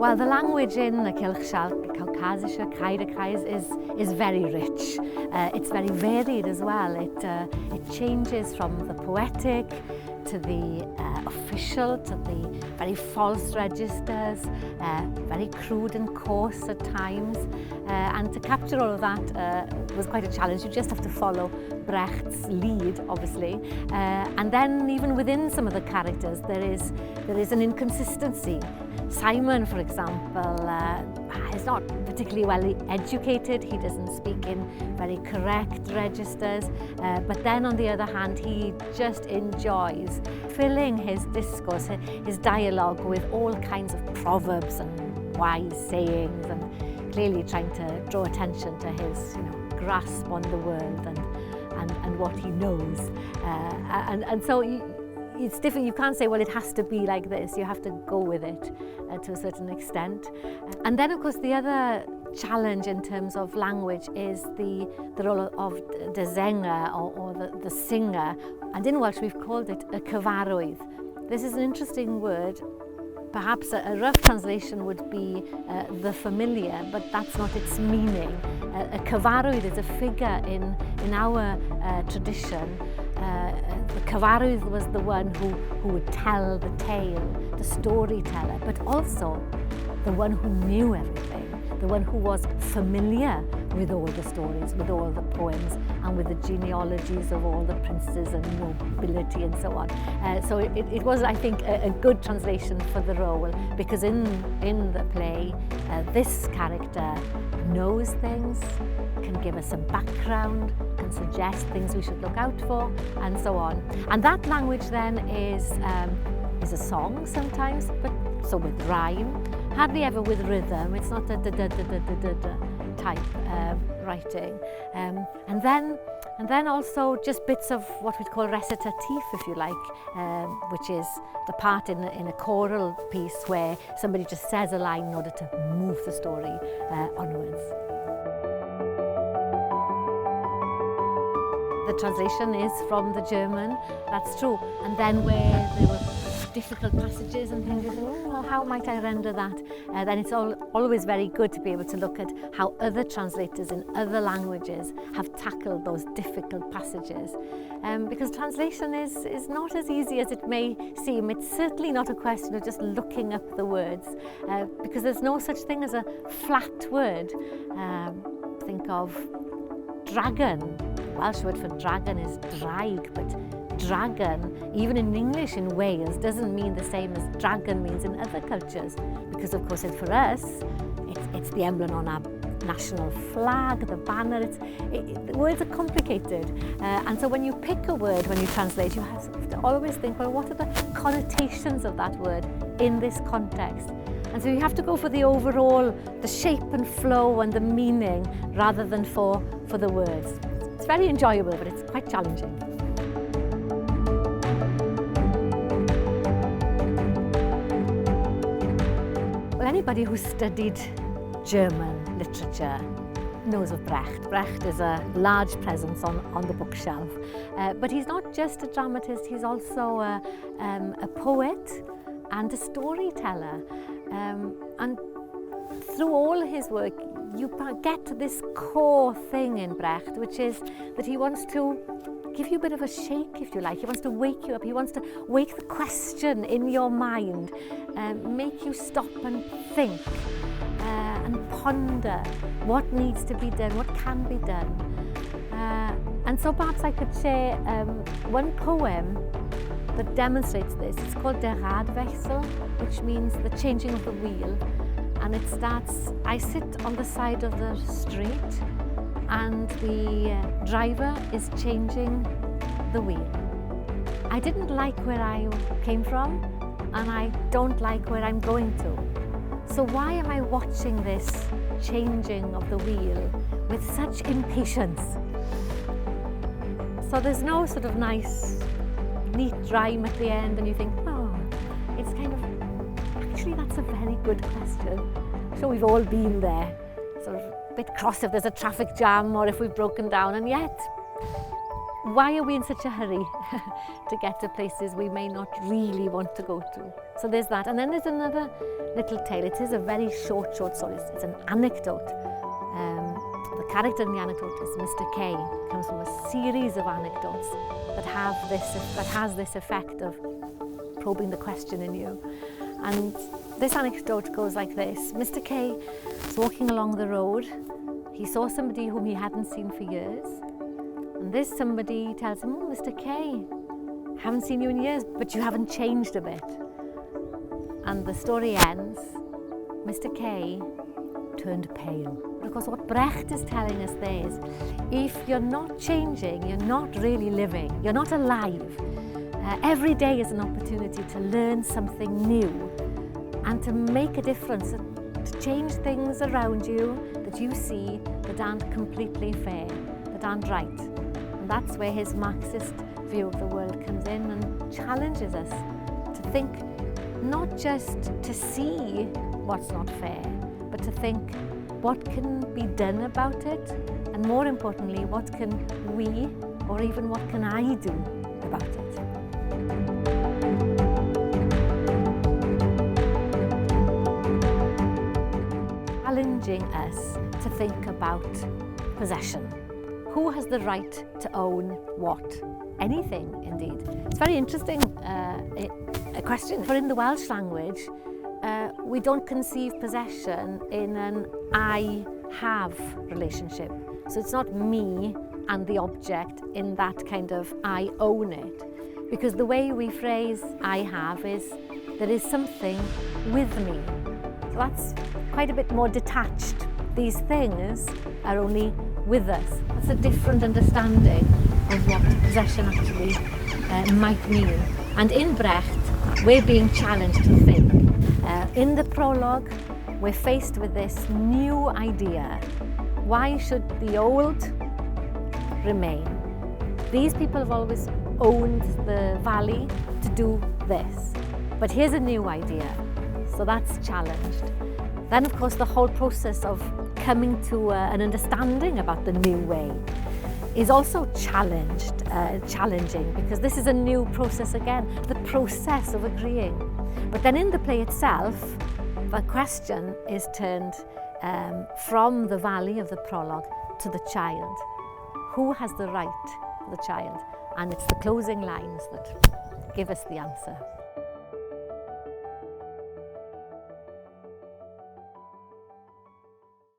Well, the language in the Cylch, Sialc, Caucasia, Cais is very rich. It's very varied as well. It changes from the poetic to the official, to the very false registers, very crude and coarse at times. And to capture all of that was quite a challenge. You just have to follow Brecht's lead, obviously. And then even within some of the characters, there is an inconsistency. Simon, for example, is not particularly well educated. He doesn't speak in very correct registers. But then on the other hand, he just enjoys filling his discourse, his dialogue with all kinds of proverbs and wise sayings, and clearly trying to draw attention to his grasp on the world and what he knows. And so it's different. You can't say, well, it has to be like this. You have to go with it to a certain extent. And then, of course, the other challenge in terms of language is the role of the zenger or the singer. And in Welsh, we've called it a cyfarwydd. This is an interesting word. Perhaps a rough translation would be the familiar, but that's not its meaning. A cyfarwydd is a figure in our tradition. The cyfarwydd was the one who would tell the tale, the storyteller, but also the one who knew everything, the one who was familiar with all the stories, with all the poems, and with the genealogies of all the princes and nobility and so on. So it was, I think, a good translation for the role, because in the play, this character knows things, can give us some background, can suggest things we should look out for, and so on. And that language then is a song sometimes, but so with rhyme, hardly ever with rhythm. It's not a da-da-da-da-da-da type writing. And then also just bits of what we'd call recitative, if you like, which is the part in a choral piece where somebody just says a line in order to move the story onwards. The translation is from the German, that's true. And then where there were difficult passages and things, you think, oh, how might I render that? Then it's always very good to be able to look at how other translators in other languages have tackled those difficult passages. Because translation is not as easy as it may seem. It's certainly not a question of just looking up the words, because there's no such thing as a flat word. Think of dragon. The Welsh word for dragon is draig, but dragon, even in English in Wales, doesn't mean the same as dragon means in other cultures. Because of course for us, it's the emblem on our national flag, the banner. The words are complicated. And so when you pick a word, when you translate, you have to always think, well, what are the connotations of that word in this context? And so you have to go for the overall, the shape and flow and the meaning, rather than for the words. It's very enjoyable, but it's quite challenging. Well, anybody who studied German literature knows of Brecht. Brecht is a large presence on the bookshelf. But he's not just a dramatist, he's also a poet and a storyteller. And through all his work, you get to this core thing in Brecht, which is that he wants to give you a bit of a shake, if you like. He wants to wake you up. He wants to wake the question in your mind, make you stop and think and ponder what needs to be done, what can be done. And so perhaps I could share one poem that demonstrates this. It's called Der Radwechsel, which means the changing of the wheel. And it starts, I sit on the side of the street and the driver is changing the wheel. I didn't like where I came from and I don't like where I'm going to. So why am I watching this changing of the wheel with such impatience? So there's no sort of nice, neat rhyme at the end and you think, oh, it's kind of, actually that's a very good question. I'm sure we've all been there, sort of a bit cross if there's a traffic jam or if we've broken down, and yet why are we in such a hurry to get to places we may not really want to go to? So there's that. And then there's another little tale. It is a very short story. It's an anecdote. The character in the anecdote is Mr. K. It comes from a series of anecdotes that has this effect of probing the question in you. And this anecdote goes like this. Mr. K was walking along the road. He saw somebody whom he hadn't seen for years. And this somebody tells him, "Oh, Mr. K, haven't seen you in years, but you haven't changed a bit." And the story ends, Mr. K turned pale. Because what Brecht is telling us there is, if you're not changing, you're not really living, you're not alive. Every day is an opportunity to learn something new and to make a difference, to change things around you that you see that aren't completely fair, that aren't right. And that's where his Marxist view of the world comes in and challenges us to think, not just to see what's not fair, but to think what can be done about it, and more importantly, what can we, or even what can I do about it? Challenging us to think about possession. Who has the right to own what? Anything, indeed. It's very interesting, a question. For in the Welsh language, we don't conceive possession in an I-have relationship. So it's not me and the object in that kind of I own it. Because the way we phrase I have is there is something with me. So that's quite a bit more detached. These things are only with us. That's a different understanding of what possession actually might mean. And in Brecht, we're being challenged to think. In the prologue, we're faced with this new idea. Why should the old remain? These people have always owned the valley to do this. But here's a new idea. So that's challenged. Then, of course, the whole process of coming to an understanding about the new way is also challenging, because this is a new process again, the process of agreeing. But then in the play itself, the question is turned from the valley of the prologue to the child. Who has the right for the child? And it's the closing lines that give us the answer.